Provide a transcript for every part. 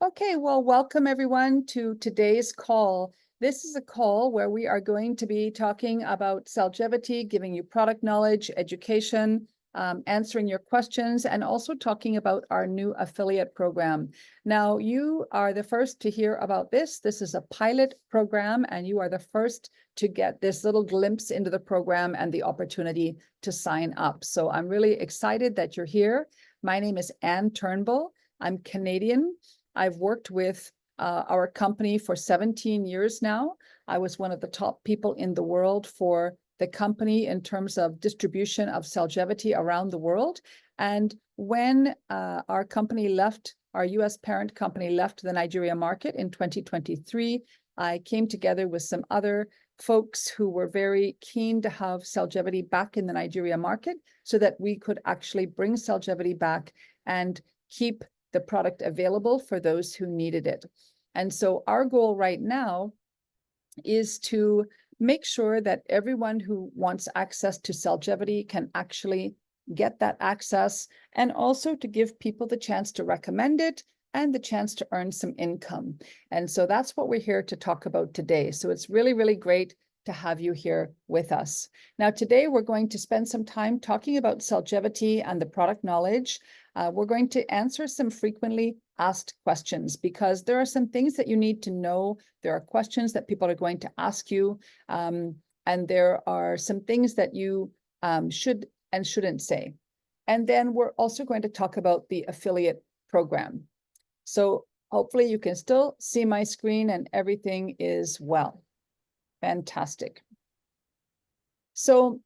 Okay, well, welcome everyone to today's call. This is a call where we are going to be talking about Cellgevity, giving you product knowledge, education, answering your questions, and also talking about our new affiliate program. Now, you are the first to hear about this. This is a pilot program, and you are the first to get this little glimpse into the program and the opportunity to sign up. So I'm really excited that you're here. My name is Anne Turnbull. I'm Canadian. I've worked with our company for 17 years now. I was one of the top people in the world for the company in terms of distribution of Cellgevity around the world. And when our company left, our US parent company left the Nigeria market in 2023, I came together with some other folks who were very keen to have Cellgevity back in the Nigeria market so that we could actually bring Cellgevity back and keep the product available for those who needed it. And so our goal right now is to make sure that everyone who wants access to Cellgevity can actually get that access, and also to give people the chance to recommend it and the chance to earn some income. And so that's what we're here to talk about today. So it's really, really great to have you here with us. Now, today we're going to spend some time talking about Cellgevity and the product knowledge. We're going to answer some frequently asked questions because there are some things that you need to know. There are questions that people are going to ask you, and there are some things that you should and shouldn't say. And then we're also going to talk about the affiliate program. So hopefully you can still see my screen and everything is well. Fantastic. So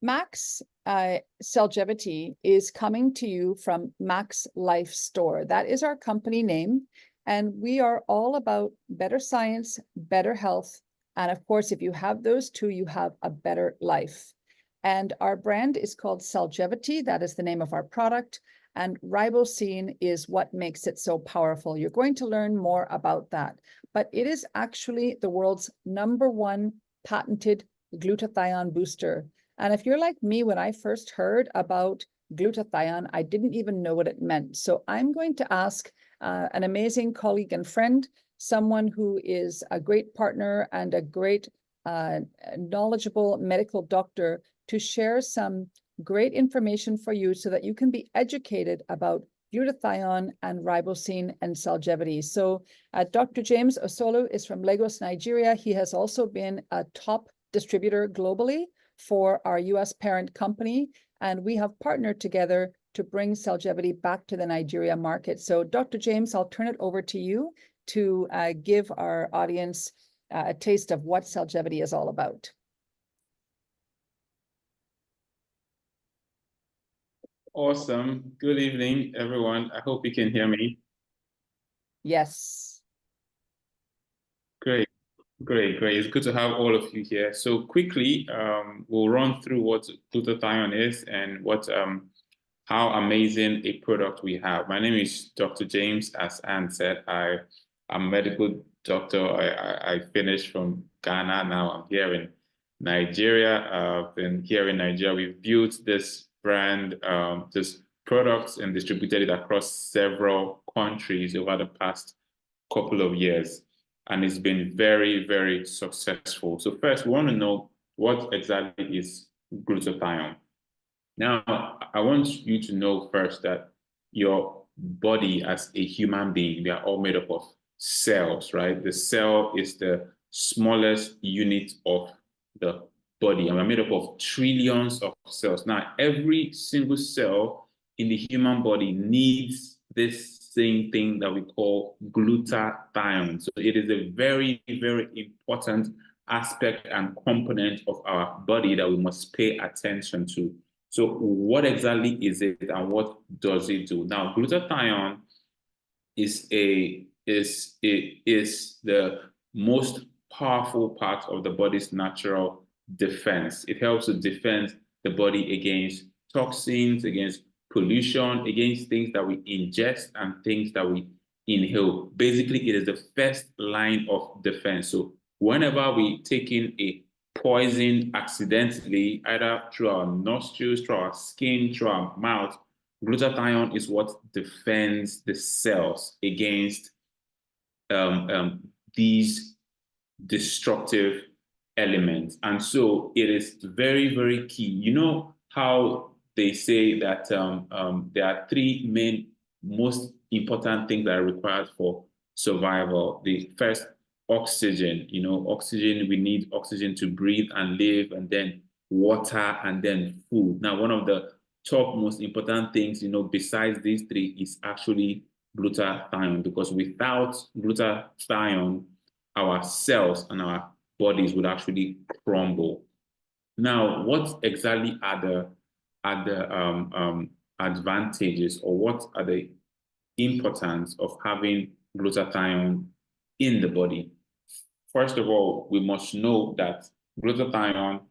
Max Cellgevity is coming to you from MaxLife Store. That is our company name. And we are all about better science, better health. And of course, if you have those two, you have a better life. And our brand is called Cellgevity. That is the name of our product. And ribosine is what makes it so powerful. You're going to learn more about that. But it is actually the world's #1 patented glutathione booster. And if you're like me, when I first heard about glutathione, I didn't even know what it meant. So I'm going to ask an amazing colleague and friend, someone who is a great partner and a great knowledgeable medical doctor, to share some great information for you so that you can be educated about glutathione and ribosine and Cellgevity. So Dr. James Osolu is from Lagos, Nigeria. He has also been a top distributor globally for our US parent company, and we have partnered together to bring Cellgevity back to the Nigeria market. So Dr. James, I'll turn it over to you to give our audience a taste of what Cellgevity is all about. Awesome. Good evening, everyone. I hope you can hear me. Yes. Great. It's good to have all of you here. So quickly, we'll run through what glutathione is and how amazing a product we have. My name is Dr. James. As Anne said, I'm a medical doctor. I finished from Ghana. Now I'm here in Nigeria. I've been here in Nigeria. We've built this brand, this products, and distributed it across several countries over the past couple of years. And it's been very, very successful. So first, we want to know what exactly is glutathione. Now, I want you to know first that your body as a human being, we are all made up of cells, right? The cell is the smallest unit of the body, and we're made up of trillions of cells. Now, every single cell in the human body needs this same thing that we call glutathione. So it is a very, very important aspect and component of our body that we must pay attention to. So what exactly is it and what does it do? Now, glutathione is the most powerful part of the body's natural defense. It helps to defend the body against toxins, against pollution, against things that we ingest and things that we inhale. Basically, it is the first line of defense. So whenever we take in a poison accidentally, either through our nostrils, through our skin, through our mouth, glutathione is what defends the cells against these destructive elements. And so it is very, very key. You know how they say that there are three main, most important things that are required for survival. The first, oxygen. You know, oxygen, we need oxygen to breathe and live, and then water, and then food. Now, one of the top most important things, you know, besides these three is actually glutathione, because without glutathione, our cells and our bodies would actually crumble. Now, what exactly are the advantages, or what are the importance of having glutathione in the body? First of all, we must know that glutathione,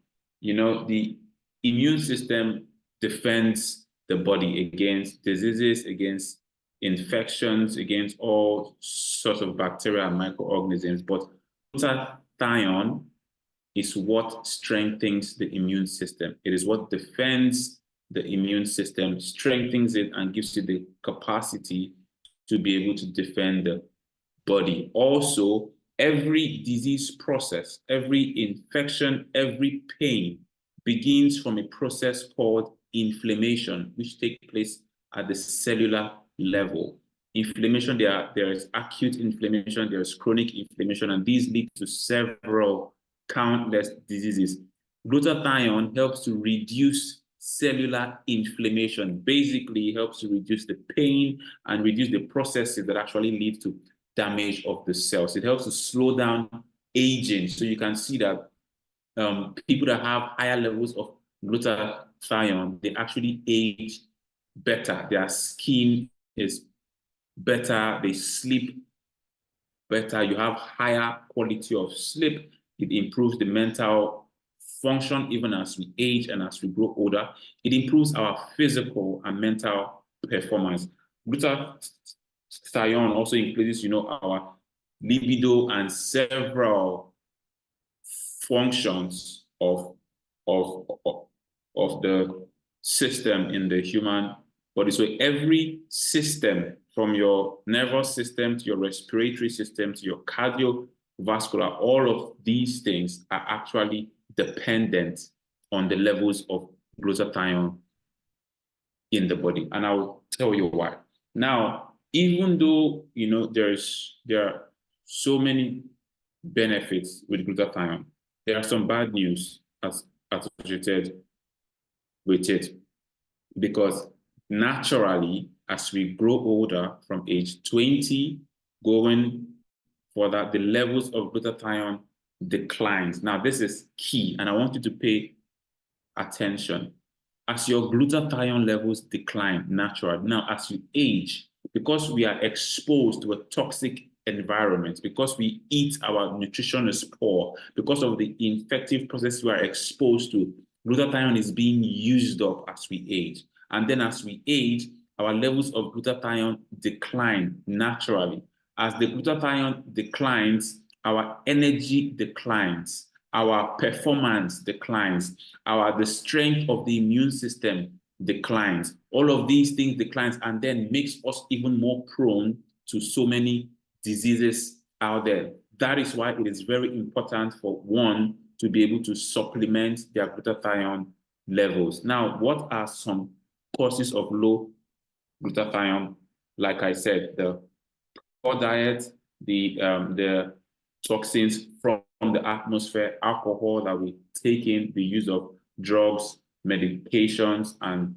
you know, the immune system defends the body against diseases, against infections, against all sorts of bacteria and microorganisms. But glutathione is what strengthens the immune system. It is what defends the immune system, strengthens it, and gives you the capacity to be able to defend the body. Also, every disease process, every infection, every pain begins from a process called inflammation, which takes place at the cellular level. Inflammation, there is acute inflammation, there is chronic inflammation, and these lead to several countless diseases. Glutathione helps to reduce cellular inflammation, basically helps to reduce the pain and reduce the processes that actually lead to damage of the cells. It helps to slow down aging. So you can see that people that have higher levels of glutathione, they actually age better. Their skin is better. They sleep better. You have higher quality of sleep. It improves the mental function even as we age and as we grow older. It improves our physical and mental performance. Glutathione also increases, you know, our libido and several functions of the system in the human body. So every system, from your nervous system to your respiratory system to your cardiovascular, all of these things are actually dependent on the levels of glutathione in the body. And I'll tell you why. Now, even though, you know, there are so many benefits with glutathione, there are some bad news associated with it, because naturally, as we grow older, from age 20 going further, the levels of glutathione declines. Now, this is key, and I want you to pay attention. As your glutathione levels decline naturally, now as you age, because we are exposed to a toxic environment, because we eat, our nutrition is poor, because of the infective process we are exposed to, glutathione is being used up as we age. And then as we age, our levels of glutathione decline naturally. As the glutathione declines, our energy declines, our performance declines, the strength of the immune system declines. All of these things declines, and then makes us even more prone to so many diseases out there. That is why it is very important for one to be able to supplement their glutathione levels. Now, what are some causes of low glutathione? Like I said, the poor diet, the toxins from the atmosphere, alcohol that we take in, the use of drugs, medications, and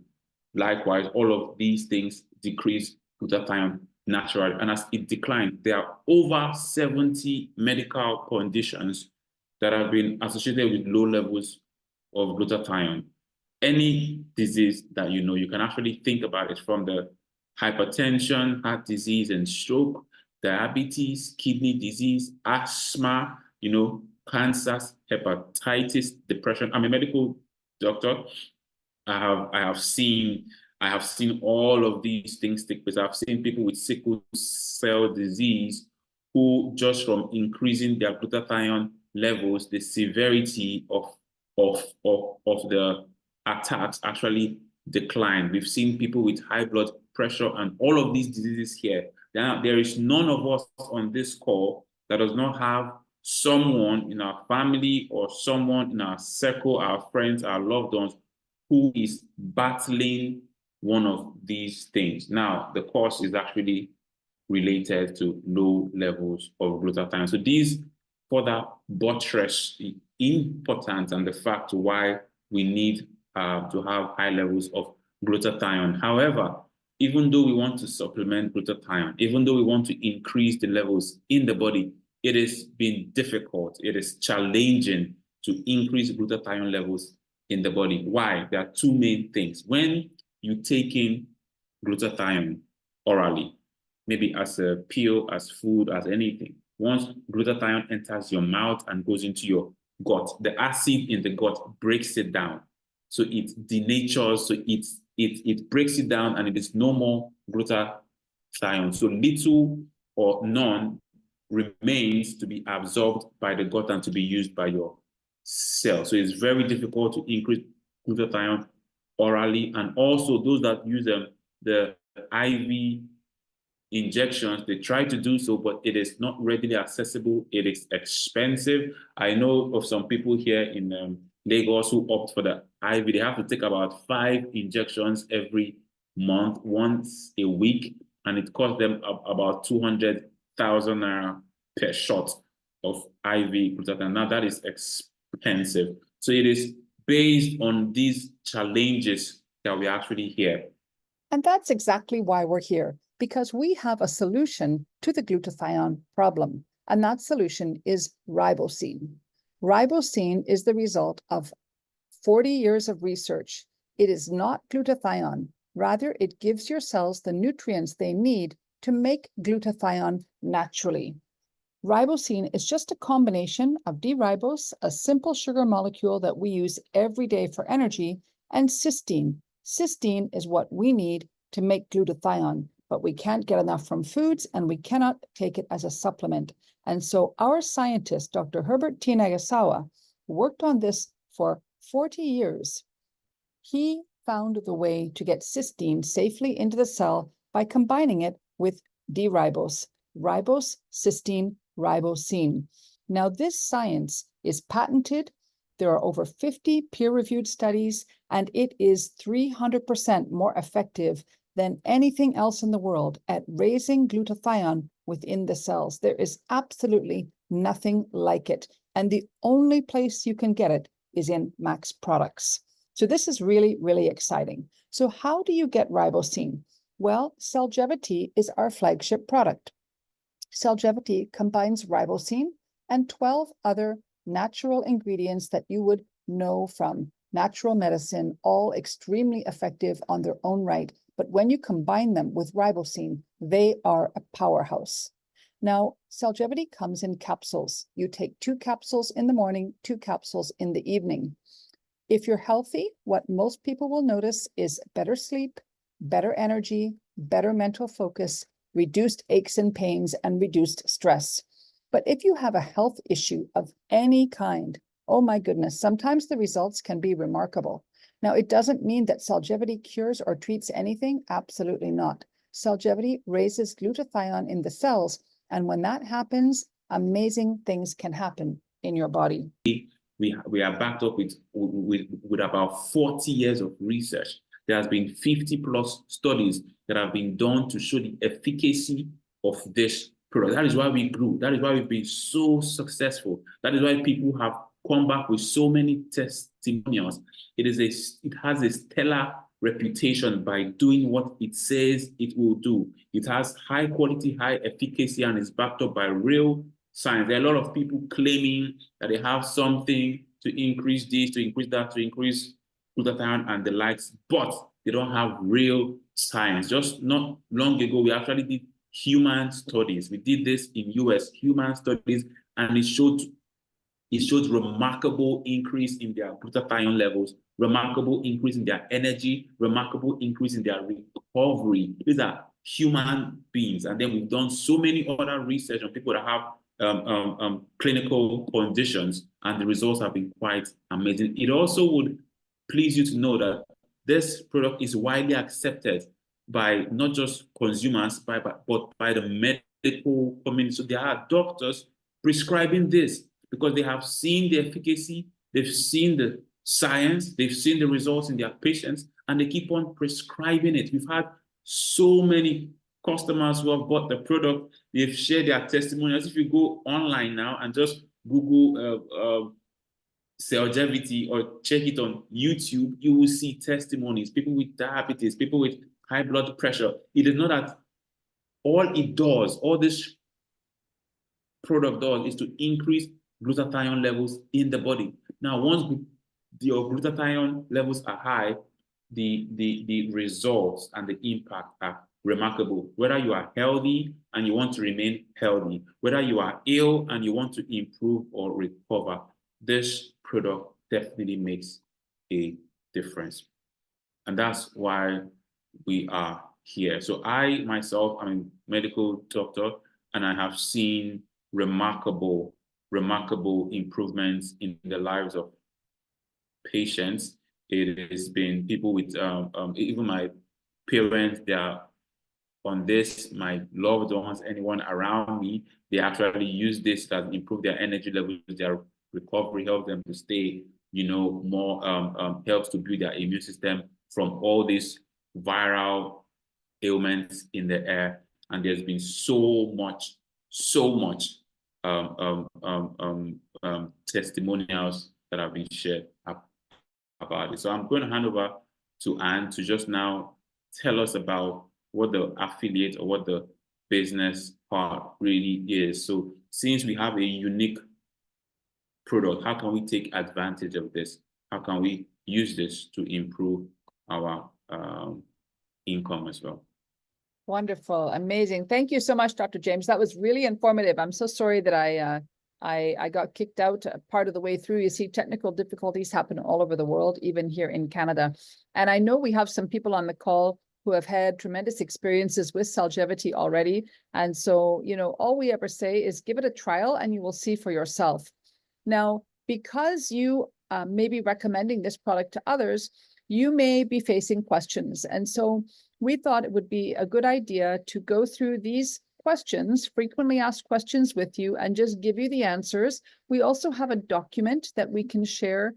likewise, all of these things decrease glutathione naturally. And as it declines, there are over 70 medical conditions that have been associated with low levels of glutathione. Any disease that you know, you can actually think about it, from the hypertension, heart disease, and stroke, diabetes, kidney disease, asthma, you know, cancers, hepatitis, depression. I'm a medical doctor. I have seen all of these things take place. I've seen people with sickle cell disease who, just from increasing their glutathione levels, the severity of the attacks actually decline. We've seen people with high blood pressure and all of these diseases here. Now, there is none of us on this call that does not have someone in our family or someone in our circle, our friends, our loved ones, who is battling one of these things. Now, the cause is actually related to low levels of glutathione. So these further buttress the importance and the fact why we need to have high levels of glutathione. However, even though we want to supplement glutathione, even though we want to increase the levels in the body, it has been difficult. It is challenging to increase glutathione levels in the body. Why? There are two main things. When you take in glutathione orally, maybe as a pill, as food, as anything, once glutathione enters your mouth and goes into your gut, the acid in the gut breaks it down. So it denatures, so it breaks it down and it is no more glutathione. So little or none remains to be absorbed by the gut and to be used by your cell. So it's very difficult to increase glutathione orally. And also those that use the IV injections, they try to do so, but it is not readily accessible. It is expensive. I know of some people here in Lagos who opt for the IV. They have to take about 5 injections every month, once a week, and it costs them about 200,000 naira per shot of IV glutathione. Now that is expensive. So it is based on these challenges that we actually hear. And that's exactly why we're here, because we have a solution to the glutathione problem. And that solution is ribosine. Ribosine is the result of 40 years of research. It is not glutathione. Rather, it gives your cells the nutrients they need to make glutathione naturally. Ribosine is just a combination of D-ribose, a simple sugar molecule that we use every day for energy, and cysteine. Cysteine is what we need to make glutathione, but we can't get enough from foods and we cannot take it as a supplement. And so our scientist, Dr. Herbert T. Nagasawa, worked on this for 40 years. He found the way to get cysteine safely into the cell by combining it with D-ribose, ribose, cysteine, ribosine. Now, this science is patented. There are over 50 peer-reviewed studies, and it is 300% more effective than anything else in the world at raising glutathione within the cells. There is absolutely nothing like it. And the only place you can get it is in Max products. So this is really, really exciting. So how do you get ribosine? Well, Cellgevity is our flagship product. Cellgevity combines ribosine and 12 other natural ingredients that you would know from natural medicine, all extremely effective on their own right. But when you combine them with ribosine, they are a powerhouse. Now, Cellgevity comes in capsules. You take 2 capsules in the morning, 2 capsules in the evening. If you're healthy, what most people will notice is better sleep, better energy, better mental focus, reduced aches and pains, and reduced stress. But if you have a health issue of any kind, oh my goodness, sometimes the results can be remarkable. Now, it doesn't mean that Cellgevity cures or treats anything. Absolutely not. Cellgevity raises glutathione in the cells, and when that happens, amazing things can happen in your body. We are backed up with about 40 years of research. There has been 50 plus studies that have been done to show the efficacy of this product. That is why we grew. That is why we've been so successful. That is why people have come back with so many testimonials. It has a stellar reputation by doing what it says it will do. It has high quality, high efficacy, and is backed up by real science. There are a lot of people claiming that they have something to increase this, to increase that, to increase glutathione and the likes, but they don't have real science. Just not long ago, we actually did human studies. We did this in US, human studies, and it showed remarkable increase in their glutathione levels, remarkable increase in their energy, remarkable increase in their recovery. These are human beings. And then we've done so many other research on people that have clinical conditions, and the results have been quite amazing. It also would please you to know that this product is widely accepted by not just consumers, but by the medical community. So there are doctors prescribing this because they have seen the efficacy, they've seen the science, they've seen the results in their patients, and they keep on prescribing it. We've had so many customers who have bought the product, they've shared their testimonials. If you go online now and just Google Cellgevity or check it on YouTube, you will see testimonies, people with diabetes, people with high blood pressure. It is not that all it does, all this product does is to increase glutathione levels in the body. Now, once your glutathione levels are high, the results and the impact are remarkable. Whether you are healthy and you want to remain healthy, whether you are ill and you want to improve or recover, this product definitely makes a difference. And that's why we are here. So I myself, I'm a medical doctor, and I have seen remarkable improvements in the lives of patients. It has been people with, even my parents, they are on this, my loved ones, anyone around me, they actually use this to improve their energy levels, their recovery, help them to stay, more, helps to build their immune system from all these viral ailments in the air. And there's been so much testimonials that have been shared about it. So I'm going to hand over to Anne to just now tell us about what the affiliate or what the business part really is. So since we have a unique product, how can we take advantage of this? How can we use this to improve our income as well? Wonderful. Amazing. Thank you so much, Dr. James. That was really informative. I'm so sorry that I got kicked out part of the way through. You see, technical difficulties happen all over the world, even here in Canada. And I know we have some people on the call who have had tremendous experiences with Cellgevity already. And so, all we ever say is give it a trial and you will see for yourself. Now, because you may be recommending this product to others, you may be facing questions. And so we thought it would be a good idea to go through these questions, frequently asked questions with you, and just give you the answers. We also have a document that we can share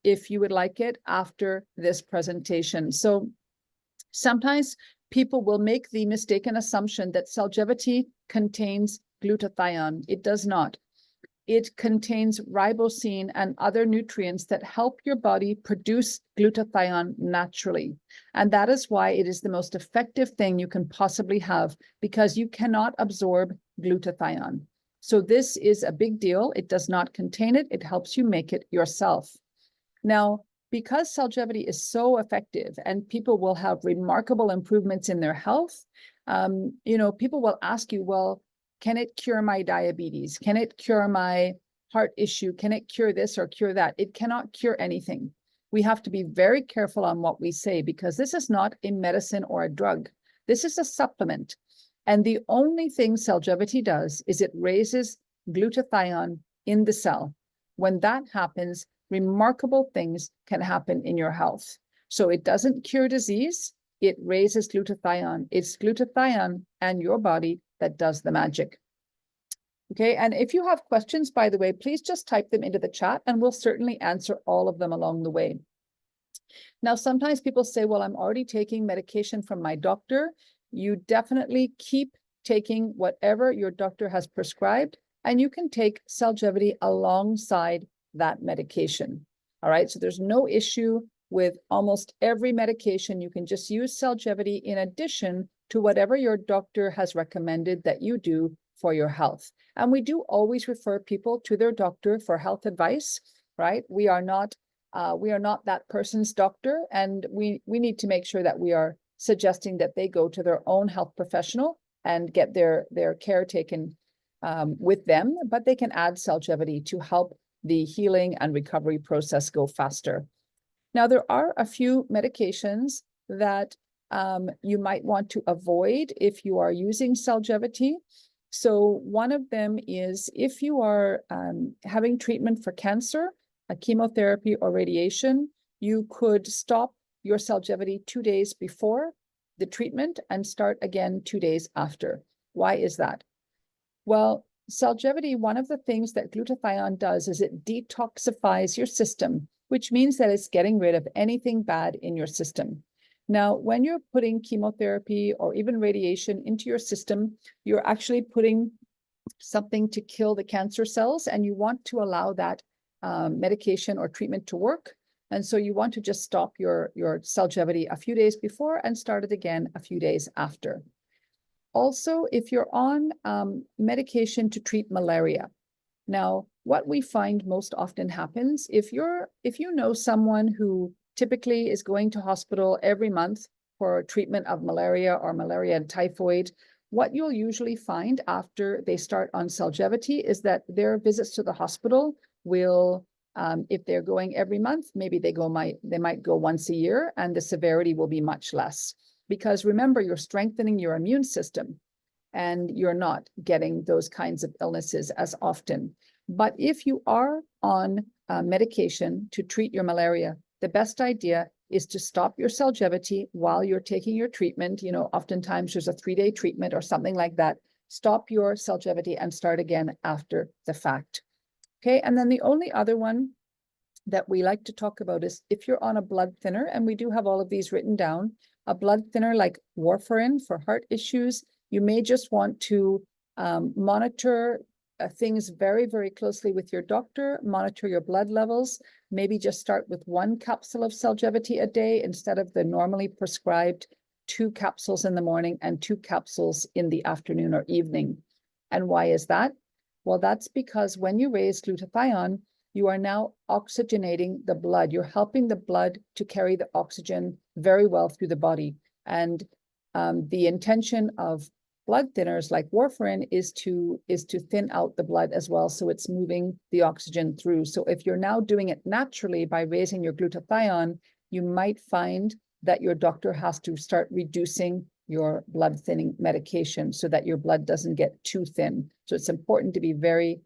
if you would like it after this presentation. So sometimes people will make the mistaken assumption that Cellgevity contains glutathione. It does not. It contains ribosine and other nutrients that help your body produce glutathione naturally. And that is why it is the most effective thing you can possibly have, because you cannot absorb glutathione. So this is a big deal. It does not contain it. It helps you make it yourself. Now, because Cellgevity is so effective and people will have remarkable improvements in their health, people will ask you, well, can it cure my diabetes? Can it cure my heart issue? Can it cure this or cure that? It cannot cure anything. We have to be very careful on what we say, because this is not a medicine or a drug. This is a supplement. And the only thing Cellgevity does is it raises glutathione in the cell. When that happens, remarkable things can happen in your health. So it doesn't cure disease. It raises glutathione. It's glutathione and your body that does the magic. Okay, and if you have questions, by the way, please just type them into the chat and we'll certainly answer all of them along the way. Now, sometimes people say, well, I'm already taking medication from my doctor. You definitely keep taking whatever your doctor has prescribed, and you can take Cellgevity alongside that medication. All right, so there's no issue with almost every medication. You can just use Cellgevity in addition to whatever your doctor has recommended that you do for your health. And we do always refer people to their doctor for health advice, right? We are not that person's doctor, and we need to make sure that we are suggesting that they go to their own health professional and get their care taken with them, but they can add Cellgevity to help the healing and recovery process go faster. Now, there are a few medications that you might want to avoid if you are using Cellgevity. So one of them is if you are having treatment for cancer, a chemotherapy or radiation, you could stop your Cellgevity 2 days before the treatment and start again 2 days after. Why is that? Well, Cellgevity, one of the things that glutathione does is it detoxifies your system, which means that it's getting rid of anything bad in your system. Now, when you're putting chemotherapy or even radiation into your system, you're actually putting something to kill the cancer cells, and you want to allow that medication or treatment to work. And so you want to just stop your Cellgevity a few days before and start it again a few days after. Also, if you're on medication to treat malaria, now what we find most often happens, if you know someone who typically is going to hospital every month for treatment of malaria or malaria and typhoid, what you'll usually find after they start on Cellgevity is that their visits to the hospital will, if they're going every month, maybe they might go once a year, and the severity will be much less. Because remember, you're strengthening your immune system and you're not getting those kinds of illnesses as often. But if you are on medication to treat your malaria, the best idea is to stop your Cellgevity while you're taking your treatment. You know, oftentimes there's a 3-day treatment or something like that. Stop your Cellgevity and start again after the fact. Okay, and then the only other one that we like to talk about is if you're on a blood thinner, and we do have all of these written down, a blood thinner like warfarin for heart issues, you may just want to monitor things very, very closely with your doctor, monitor your blood levels, maybe just start with 1 capsule of Cellgevity a day instead of the normally prescribed 2 capsules in the morning and 2 capsules in the afternoon or evening. And why is that? Well, that's because when you raise glutathione, you are now oxygenating the blood. You're helping the blood to carry the oxygen very well through the body. And the intention of blood thinners like warfarin is to thin out the blood as well, so it's moving the oxygen through. So if you're now doing it naturally by raising your glutathione, you might find that your doctor has to start reducing your blood thinning medication so that your blood doesn't get too thin. So it's important to be very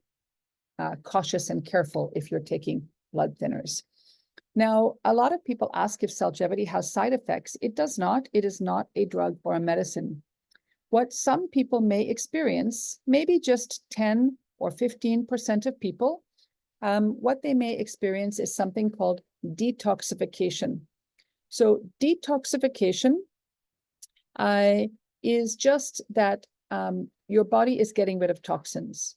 cautious and careful if you're taking blood thinners. Now, a lot of people ask if Cellgevity has side effects. It does not. It is not a drug or a medicine. What some people may experience, maybe just 10 or 15% of people, what they may experience is something called detoxification. So detoxification is just that your body is getting rid of toxins.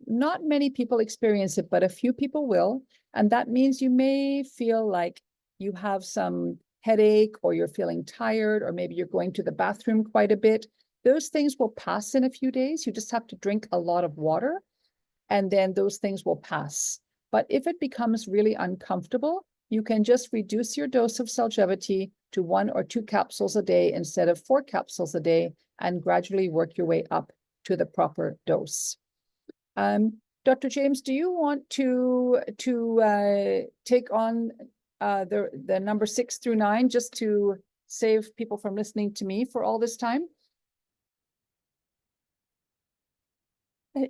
Not many people experience it, but a few people will. And that means you may feel like you have some headache, or you're feeling tired, or maybe you're going to the bathroom quite a bit. Those things will pass in a few days. You just have to drink a lot of water, and then those things will pass. But if it becomes really uncomfortable, you can just reduce your dose of Cellgevity to 1 or 2 capsules a day instead of 4 capsules a day, and gradually work your way up to the proper dose. Dr. James, do you want to take on the number 6 through 9, just to save people from listening to me for all this time?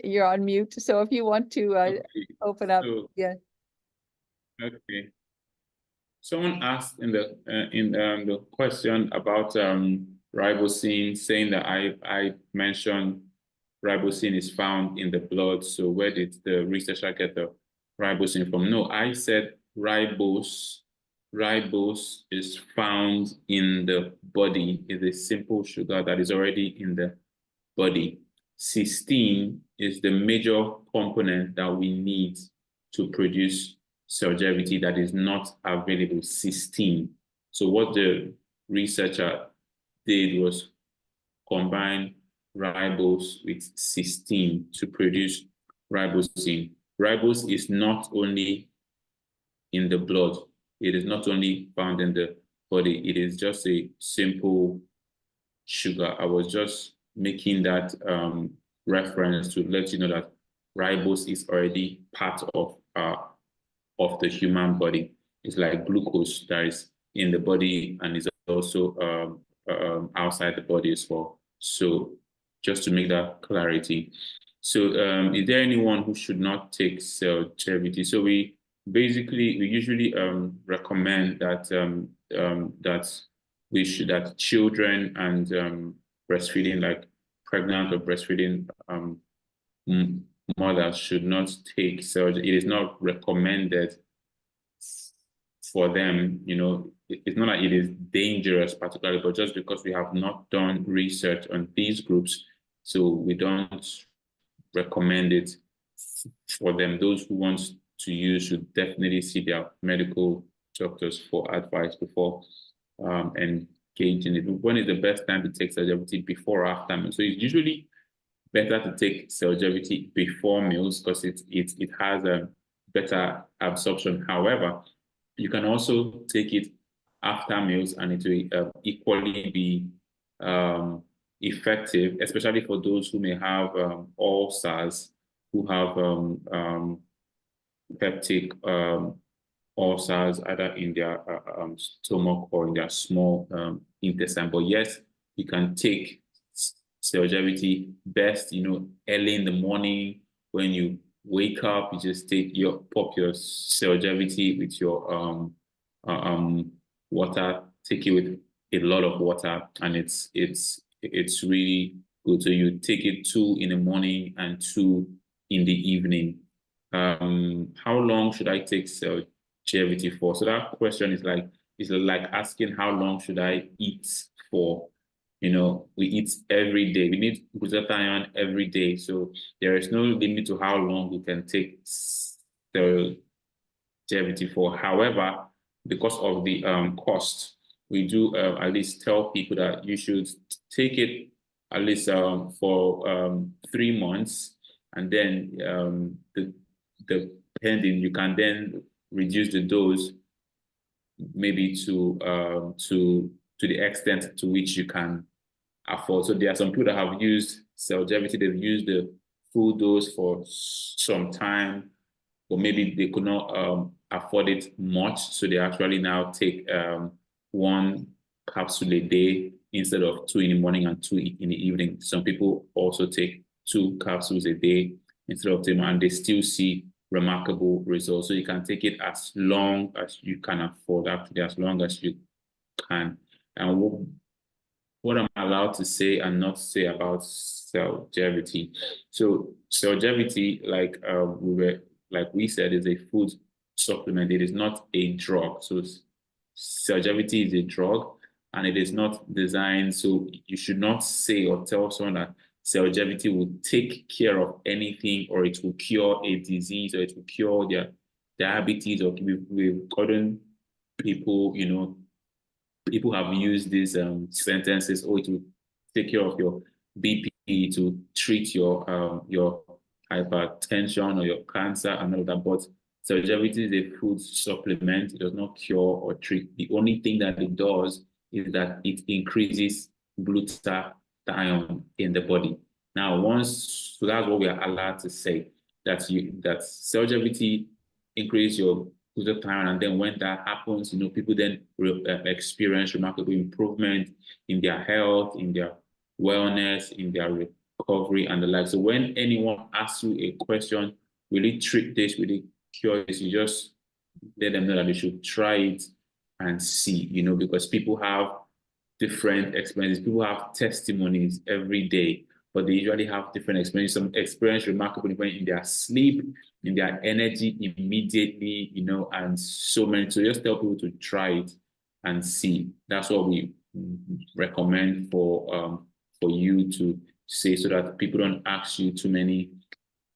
You're on mute, so if you want to Okay. open up, So, yeah. okay. Someone asked in the question about ribosine, saying that I mentioned ribosine is found in the blood. So where did the researcher get the ribosine from? No, I said ribose. Ribose is found in the body. It's a simple sugar that is already in the body. Cysteine is the major component that we need to produce Cellgevity that is not available, cysteine. So what the researcher did was combine ribose with cysteine to produce ribosine. Ribose is not only in the blood, it is not only found in the body, it is just a simple sugar. I was just making that reference to let you know that ribose is already part of the human body. It's like glucose that is in the body and is also outside the body as well. So just to make that clarity. So is there anyone who should not take Cellgevity? So we usually recommend that that children and breastfeeding, like pregnant or breastfeeding mothers, should not take surgery. It is not recommended for them. It's not like it is dangerous particularly, but just because we have not done research on these groups, so we don't recommend it for them. Those who want to use should definitely see their medical doctors for advice before engaging it. When is the best time to take Cellgevity, before or after meals? So it's usually better to take Cellgevity before meals because it has a better absorption. However, you can also take it after meals and it will equally be effective, especially for those who may have ulcers, who have peptic ulcers either in their stomach or in their small intestine. But yes, you can take Cellgevity best, early in the morning when you wake up. You just pop your Cellgevity with your water. Take it with a lot of water, and it's really good. So you take it 2 in the morning and 2 in the evening. How long should I take Cellgevity for? So that question is like asking how long should I eat for? We eat every day. We need glutathione every day. So there is no limit to how long you can take Cellgevity for. However, because of the cost, we do at least tell people that you should take it at least for 3 months, and then depending, you can then reduce the dose maybe to the extent to which you can afford. So there are some people that have used Cellgevity, they've used the full dose for some time, or maybe they could not afford it much, so they actually now take 1 capsule a day instead of 2 in the morning and 2 in the evening. Some people also take 2 capsules a day instead of 2, and they still see remarkable results. So you can take it as long as you can afford, actually, as long as you can. And what I'm allowed to say and not say about Cellgevity. So Cellgevity, like we said, is a food supplement. It is not a drug. So Cellgevity is a drug, and it is not designed. So you should not say or tell someone that Cellgevity will take care of anything, or it will cure a disease, or it will cure their diabetes. Or we've gotten people, people have used these sentences, it will take care of your BP, to treat your hypertension or your cancer and all that. But Cellgevity is a food supplement. It does not cure or treat. The only thing that it does is that it increases glutathione in the body. Now, so that's what we are allowed to say, that Cellgevity increases your glutathione, and then when that happens, people then experience remarkable improvement in their health, in their wellness, in their recovery, and the like. So when anyone asks you a question, will it treat this? Will it cure this? You just let them know that they should try it and see, because people have different experiences. People have testimonies every day, but they usually have different experiences. Some experience remarkable in their sleep, in their energy immediately, and so many. So just tell people to try it and see. That's what we recommend for you to say, so that people don't ask you too many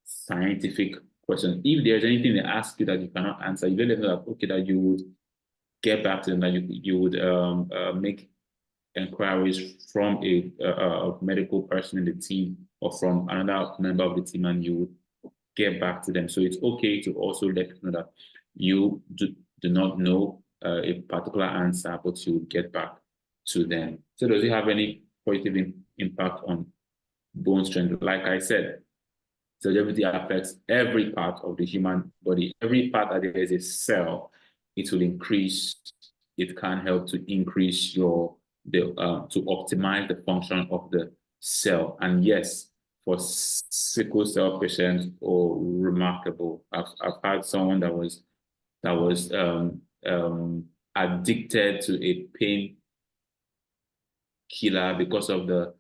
scientific questions. If there's anything they ask you that you cannot answer, you let them know that, okay, that you would get back to them, that you would make inquiries from a medical person in the team, or from another member of the team, and you would get back to them. So it's okay to also let them know that you do not know a particular answer, but you would get back to them. So does it have any positive impact on bone strength? Like I said, Cellgevity affects every part of the human body. Every part that there is a cell, it will increase. It can help to increase to optimize the function of the cell. And yes, for sickle cell patients, remarkable. I've had someone that was addicted to a pain killer because of the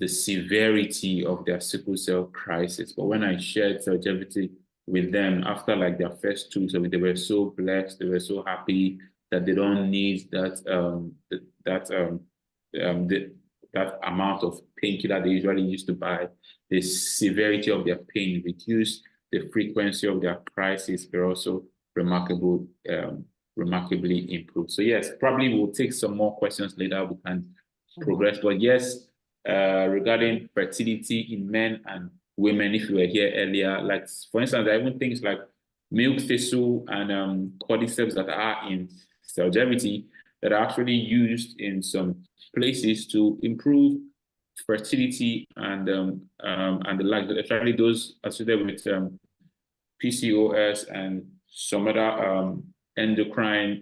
severity of their sickle cell crisis. But when I shared Cellgevity with them after like their first 2 weeks of it, they were so blessed, they were so happy that they don't need that amount of painkiller they usually used to buy. The severity of their pain reduced, the frequency of their crisis were also remarkably improved. So yes, probably we'll take some more questions later. We can progress, but yes, regarding fertility in men and women, if you were here earlier, like for instance, there are even things like milk thistle and cordyceps that are in Cellgevity that are actually used in some places to improve fertility and the like, especially those associated with PCOS and some other endocrine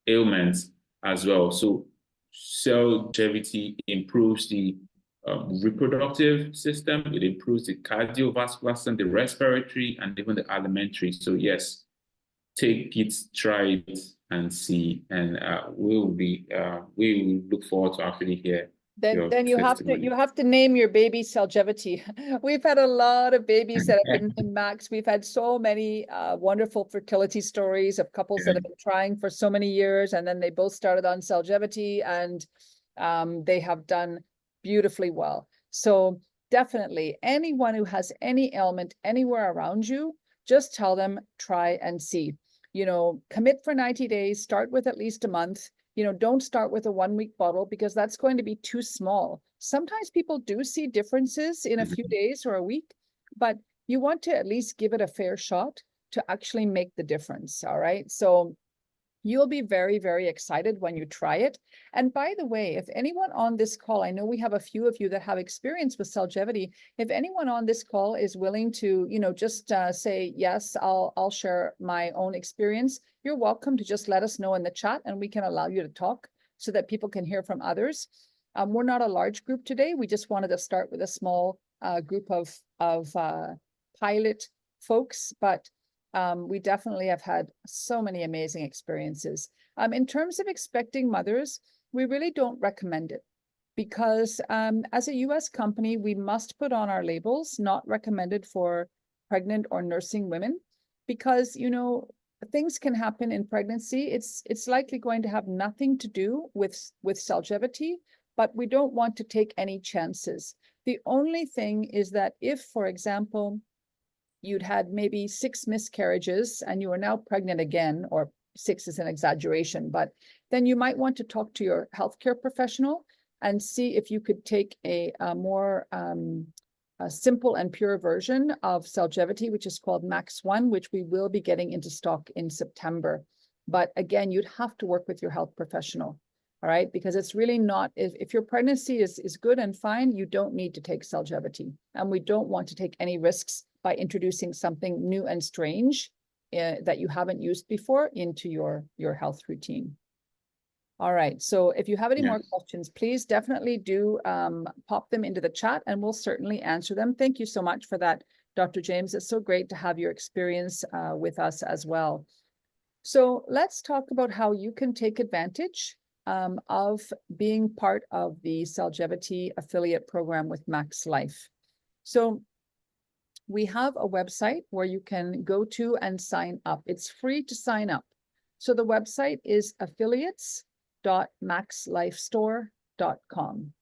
ailments as well. So Cellgevity improves the reproductive system, it improves the cardiovascular system, the respiratory, and even the alimentary. So yes, take it, try it, and see. And we will look forward to actually hear. Then you have to name your baby Cellgevity. We've had a lot of babies that have been named Max. We've had so many wonderful fertility stories of couples that have been trying for so many years, and then they both started on Cellgevity, and they have done beautifully well. So definitely, anyone who has any ailment anywhere around you, just tell them, try and see. You know, commit for 90 days, start with at least a month. You know, don't start with a 1-week bottle because that's going to be too small. Sometimes people do see differences in a few days or a week, but you want to at least give it a fair shot to actually make the difference. All right. So you'll be very, very excited when you try it. And by the way, if anyone on this call, I know we have a few of you that have experience with Cellgevity. If anyone on this call is willing to, you know, just say, yes, I'll share my own experience, you're welcome to just let us know in the chat and we can allow you to talk so that people can hear from others. We're not a large group today. We just wanted to start with a small group of pilot folks, but we definitely have had so many amazing experiences. In terms of expecting mothers, we really don't recommend it because as a US company, we must put on our labels, not recommended for pregnant or nursing women, because, you know, things can happen in pregnancy. It's likely going to have nothing to do with Cellgevity, but we don't want to take any chances. The only thing is that if, for example, you'd had maybe 6 miscarriages and you are now pregnant again, or 6 is an exaggeration, but then you might want to talk to your healthcare professional and see if you could take a more simple and pure version of Cellgevity, which is called Max 1, which we will be getting into stock in September. But again, you'd have to work with your health professional. All right, because it's really not, if your pregnancy is good and fine, you don't need to take Cellgevity. And we don't want to take any risks by introducing something new and strange that you haven't used before into your health routine. All right, so if you have any more questions, please definitely do pop them into the chat and we'll certainly answer them. Thank you so much for that, Dr. James. It's so great to have your experience with us as well. So let's talk about how you can take advantage of being part of the Cellgevity affiliate program with MaxLife. So we have a website where you can go to and sign up. It's free to sign up. So the website is affiliates.maxlifestore.com.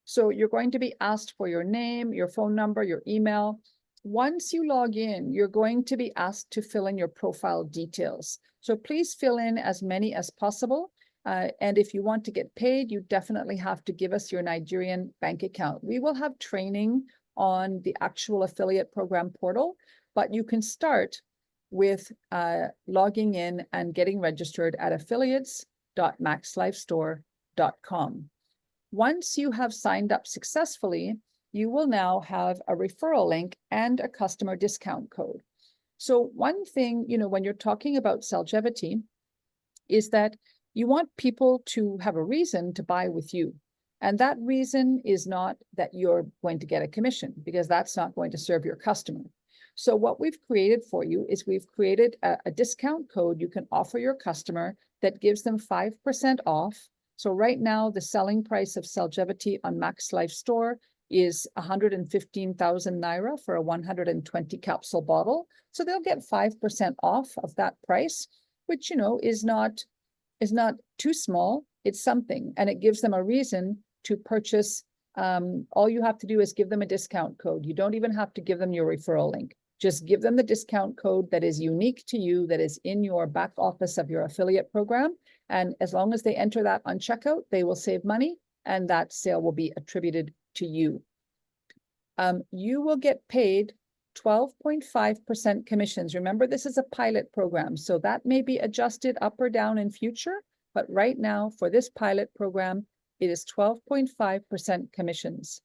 So you're going to be asked for your name, your phone number, your email. Once you log in, you're going to be asked to fill in your profile details. So please fill in as many as possible. And if you want to get paid, you definitely have to give us your Nigerian bank account. We will have training on the actual affiliate program portal, but you can start with logging in and getting registered at affiliates.maxlifestore.com. Once you have signed up successfully, you will now have a referral link and a customer discount code. So one thing, you know, when you're talking about Cellgevity is that you want people to have a reason to buy with you. And that reason is not that you're going to get a commission, because that's not going to serve your customer. So what we've created for you is we've created a discount code you can offer your customer that gives them 5% off. So right now, the selling price of Cellgevity on MaxLife Store is 115,000 Naira for a 120 capsule bottle. So they'll get 5% off of that price, which, is not too small. It's something, and it gives them a reason to purchase. All you have to do is give them a discount code. You don't even have to give them your referral link. Just give them the discount code that is unique to you, that is in your back office of your affiliate program. And as long as they enter that on checkout, they will save money, and that sale will be attributed to you. You will get paid 12.5% commissions. Remember, this is a pilot program, so that may be adjusted up or down in future. But right now, for this pilot program, it is 12.5% commissions.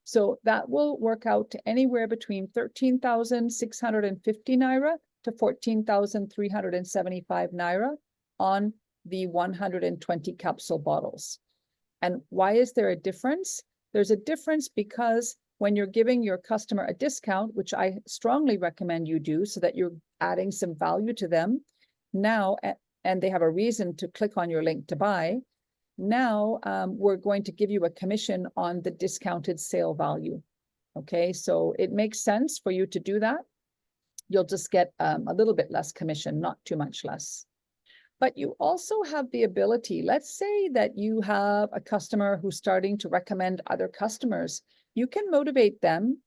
So that will work out to anywhere between 13,650 Naira to 14,375 Naira on the 120 capsule bottles. And why is there a difference? There's a difference because when you're giving your customer a discount, which I strongly recommend you do so that you're adding some value to them now, and they have a reason to click on your link to buy. Now we're going to give you a commission on the discounted sale value. Okay, so it makes sense for you to do that. You'll just get a little bit less commission, not too much less. But you also have the ability, let's say that you have a customer who's starting to recommend other customers. You can motivate them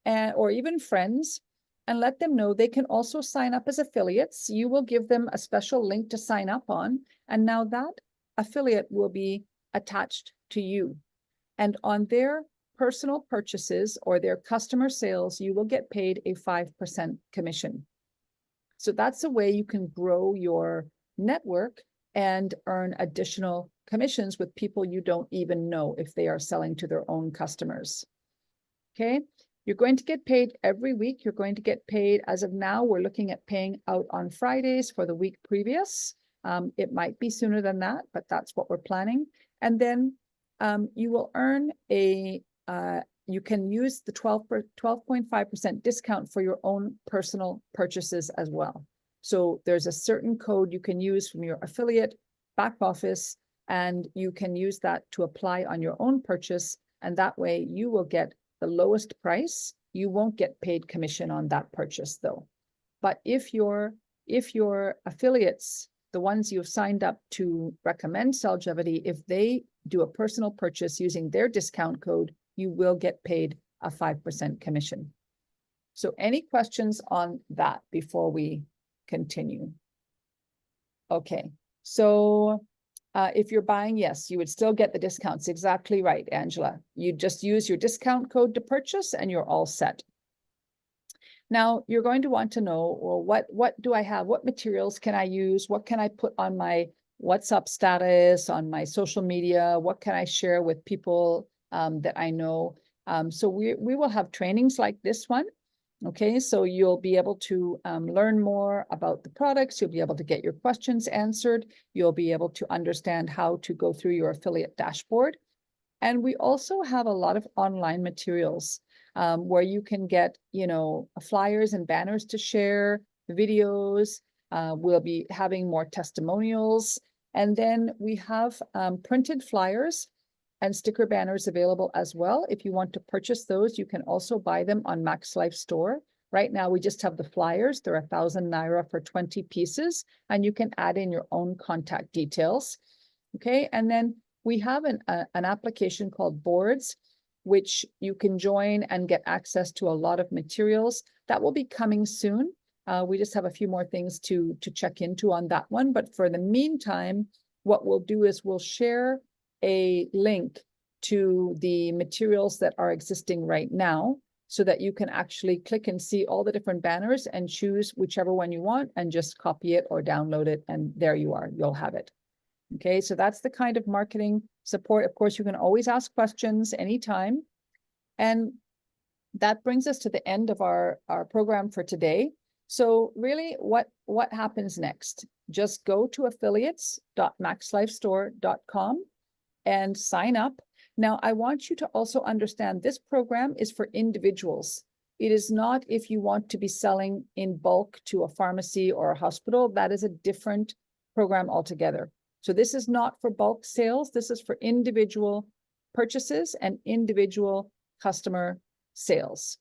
or even friends and let them know they can also sign up as affiliates. You will give them a special link to sign up on, and now that affiliate will be attached to you. And on their personal purchases or their customer sales, you will get paid a 5% commission. So that's a way you can grow your network and earn additional commissions with people you don't even know if they are selling to their own customers. Okay, you're going to get paid every week. You're going to get paid, as of now, we're looking at paying out on Fridays for the week previous. It might be sooner than that, but that's what we're planning. And then you will earn you can use the 12.5% discount for your own personal purchases as well. So there's a certain code you can use from your affiliate back office, and you can use that to apply on your own purchase. And that way you will get the lowest price. You won't get paid commission on that purchase though. But if your affiliates, the ones you've signed up to recommend Cellgevity, if they do a personal purchase using their discount code, you will get paid a 5% commission. So any questions on that before we continue? Okay, so if you're buying, yes, you would still get the discounts. Exactly right, Angela. You just use your discount code to purchase and you're all set. Now, you're going to want to know, well, what do I have? What materials can I use? What can I put on my WhatsApp status, on my social media? What can I share with people that I know? So we will have trainings like this one. Okay, so you'll be able to learn more about the products. You'll be able to get your questions answered. You'll be able to understand how to go through your affiliate dashboard. And we also have a lot of online materials where you can get, flyers and banners to share, videos. We'll be having more testimonials. And then we have printed flyers and sticker banners available as well. If you want to purchase those, you can also buy them on MaxLife Store. Right now, we just have the flyers. They're 1,000 Naira for 20 pieces, and you can add in your own contact details. Okay, and then we have an application called Boards, which you can join and get access to a lot of materials. That will be coming soon. We just have a few more things to check into on that one. But for the meantime, what we'll do is we'll share a link to the materials that are existing right now so that you can actually click and see all the different banners and choose whichever one you want and just copy it or download it. And there you are, you'll have it. Okay, so that's the kind of marketing support. Of course, you can always ask questions anytime. And that brings us to the end of our program for today. So really, what happens next? Just go to affiliates.maxlifestore.com and sign up. Now, I want you to also understand this program is for individuals. It is not if you want to be selling in bulk to a pharmacy or a hospital. That is a different program altogether. So this is not for bulk sales. This is for individual purchases and individual customer sales.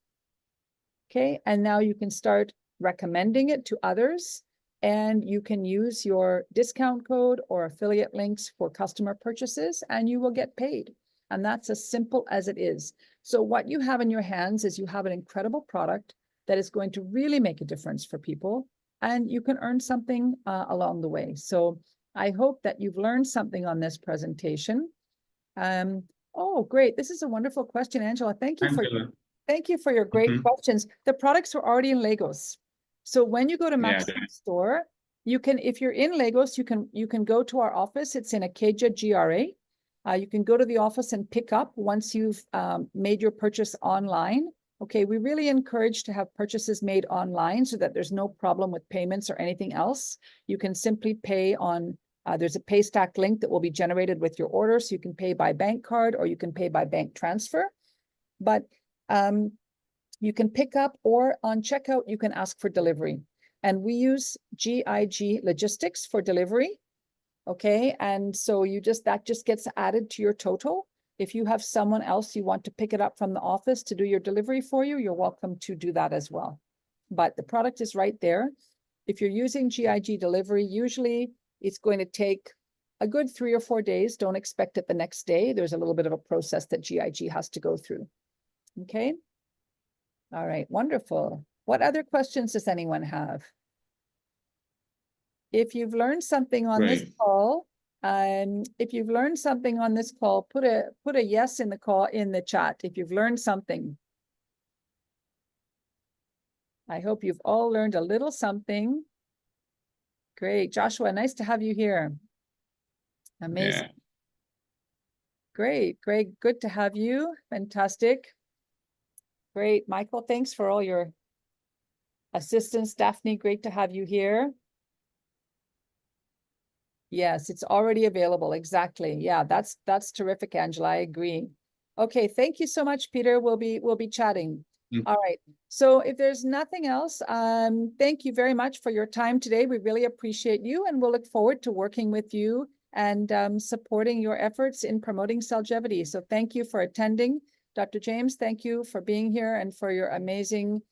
Okay, and now you can start recommending it to others, and you can use your discount code or affiliate links for customer purchases, and you will get paid. And that's as simple as it is. So what you have in your hands is you have an incredible product that is going to really make a difference for people, and you can earn something along the way. So I hope that you've learned something on this presentation. Oh, great. This is a wonderful question, Angela. Thank you for your great questions. The products are already in Lagos. So when you go to MaxLife store, you can, if you're in Lagos, you can go to our office. It's in Acadia GRA. You can go to the office and pick up once you've made your purchase online. Okay, we really encourage to have purchases made online so that there's no problem with payments or anything else. You can simply pay on, there's a PayStack link that will be generated with your order. So you can pay by bank card or you can pay by bank transfer. But you can pick up, or on checkout, you can ask for delivery. And we use GIG Logistics for delivery. Okay, and so that just gets added to your total. If you have someone else you want to pick it up from the office to do your delivery for you, you're welcome to do that as well. But the product is right there. If you're using GIG delivery, usually it's going to take a good 3 or 4 days. Don't expect it the next day. There's a little bit of a process that GIG has to go through. Okay. All right, wonderful. What other questions does anyone have? If you've learned something on this call, if you've learned something on this call, put a yes in the chat if you've learned something. I hope you've all learned a little something. Great, Joshua, nice to have you here. Amazing. Yeah. Great, Greg, good to have you. Fantastic. Great, Michael, thanks for all your assistance. Daphne, great to have you here. Yes, it's already available. Exactly. Yeah, that's terrific, Angela. I agree. Okay, thank you so much, Peter. We'll be chatting. All right. So if there's nothing else, thank you very much for your time today. We really appreciate you, and we'll look forward to working with you and supporting your efforts in promoting Cellgevity. So thank you for attending. Dr. James, thank you for being here and for your amazing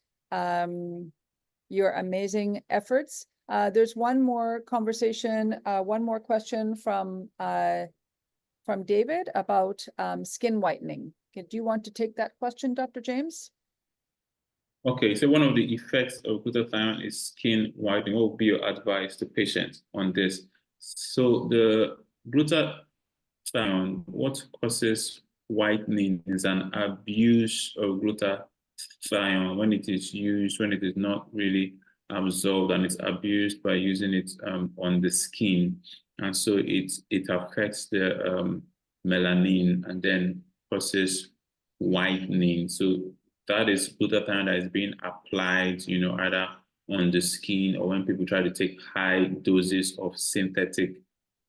efforts. There's one more conversation, one more question from David about skin whitening. Okay, do you want to take that question, Dr. James? Okay, so one of the effects of glutathione is skin whitening. What would be your advice to patients on this? So the glutathione, what causes whitening is an abuse of glutathione when it is used, when it is not really absorbed, and it's abused by using it on the skin, and so it affects the melanin and then causes whitening. So that is glutathione that is being applied, either on the skin or when people try to take high doses of synthetic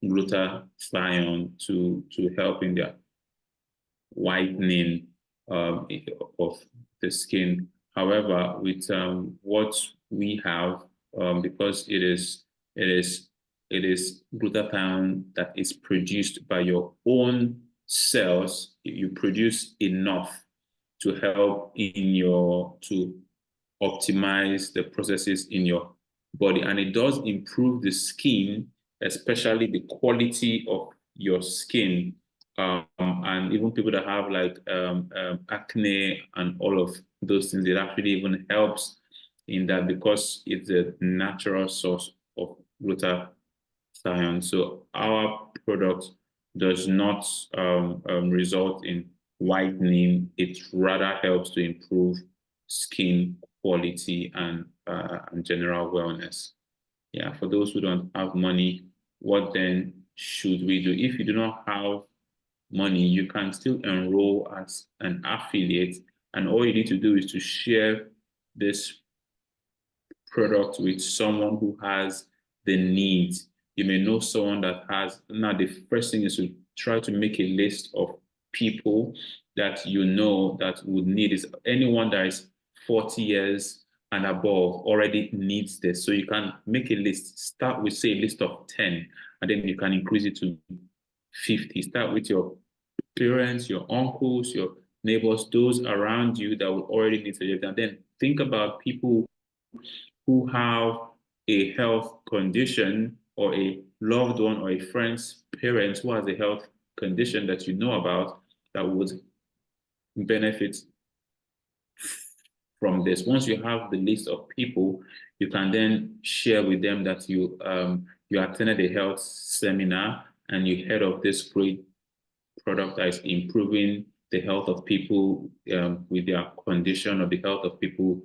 glutathione to help in their whitening of the skin. However, with what we have, because it is glutathione that is produced by your own cells, you produce enough to help to optimize the processes in your body, and it does improve the skin, especially the quality of your skin. And even people that have like acne and all of those things, it actually even helps in that because it's a natural source of glutathione. So our product does not result in whitening. It rather helps to improve skin quality and general wellness. Yeah, for those who don't have money, what then should we do? If you do not have money, you can still enroll as an affiliate, and all you need to do is to share this product with someone who has the need. You may know someone that has. Now, the first thing is to try to make a list of people that you know that would need is anyone that is 40 years and above already needs this. So you can make a list, start with, say, a list of 10, and then you can increase it to 50. Start with your parents, your uncles, your neighbors, those around you that will already need Cellgevity. And then think about people who have a health condition, or a loved one or a friend's parents who has a health condition that you know about that would benefit from this. Once you have the list of people, you can then share with them that you attended a health seminar and you heard of this great product that is improving the health of people with their condition, or the health of people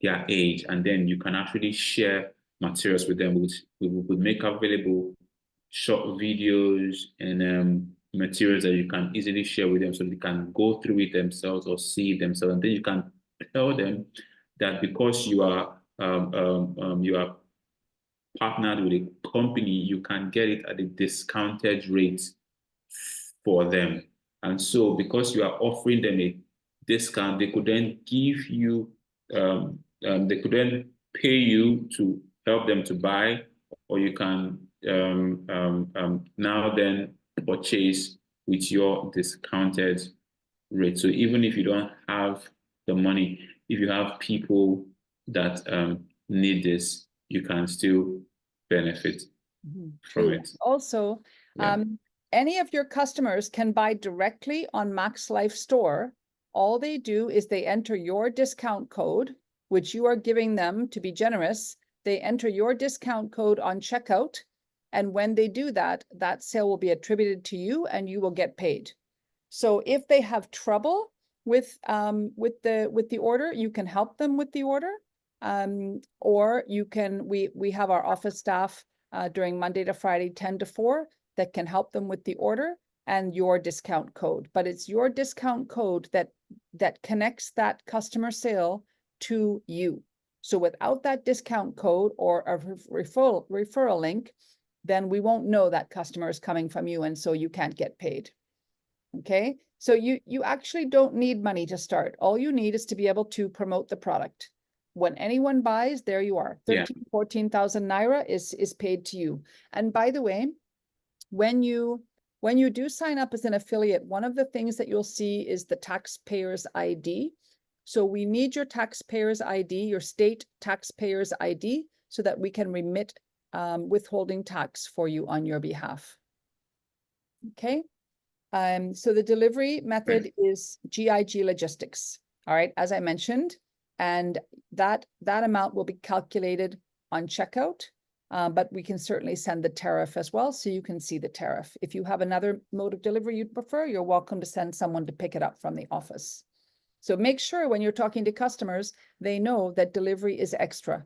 their age, and then you can actually share materials with them. We would make available short videos and materials that you can easily share with them, so they can go through it themselves or see it themselves. And then you can tell them that because you are partnered with a company, you can get it at a discounted rate for them. And so because you are offering them a discount, they could then give you, they could then pay you to help them to buy, or you can now then purchase with your discounted rate. So even if you don't have the money, if you have people that need this, you can still benefit from True. it. Also, Yeah. any of your customers can buy directly on MaxLife Store. All they do is they enter your discount code, which you are giving them to be generous. They enter your discount code on checkout. And when they do that, that sale will be attributed to you and you will get paid. So if they have trouble with the order, you can help them with the order. Or you can, we have our office staff during Monday to Friday, 10 to 4, that can help them with the order and your discount code. But it's your discount code that connects that customer sale to you. So without that discount code or a referral link, then we won't know that customer is coming from you, and so you can't get paid. Okay, so you actually don't need money to start. All you need is to be able to promote the product. When anyone buys, there you are. 13, 14,000 Naira is paid to you. And by the way, when you do sign up as an affiliate, one of the things that you'll see is the taxpayer's ID. So we need your taxpayer's ID, your state taxpayer's ID, so that we can remit withholding tax for you on your behalf. Okay. So the delivery method is GIG Logistics. All right, as I mentioned, and that amount will be calculated on checkout, but we can certainly send the tariff as well, so you can see the tariff. If you have another mode of delivery you'd prefer, you're welcome to send someone to pick it up from the office. So make sure when you're talking to customers, they know that delivery is extra.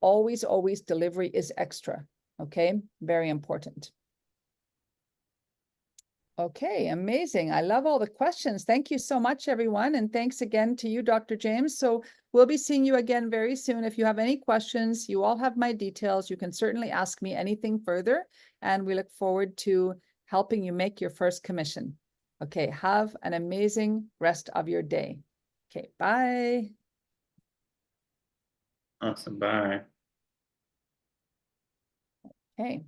Always, always delivery is extra. Okay, very important. Okay, amazing. I love all the questions. Thank you so much, everyone. And thanks again to you, Dr. James. So we'll be seeing you again very soon. If you have any questions, you all have my details. You can certainly ask me anything further. And we look forward to helping you make your first commission. Okay, have an amazing rest of your day. Okay, bye. Awesome, bye. Okay.